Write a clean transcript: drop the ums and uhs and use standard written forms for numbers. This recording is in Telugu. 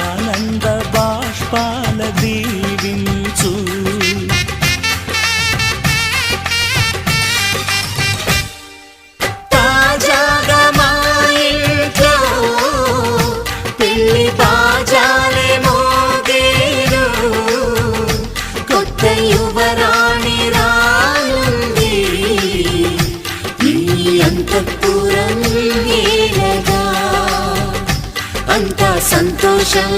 ఆనంద బాష్పాల దీవించు. తాజాగా మా ఇంట్లో పెళ్లి బాజాలే మోగేను, కొత్త యువరాణి రానుంది ఈ అంతఃపురం ఏలగా. అంతా సంతోషంలో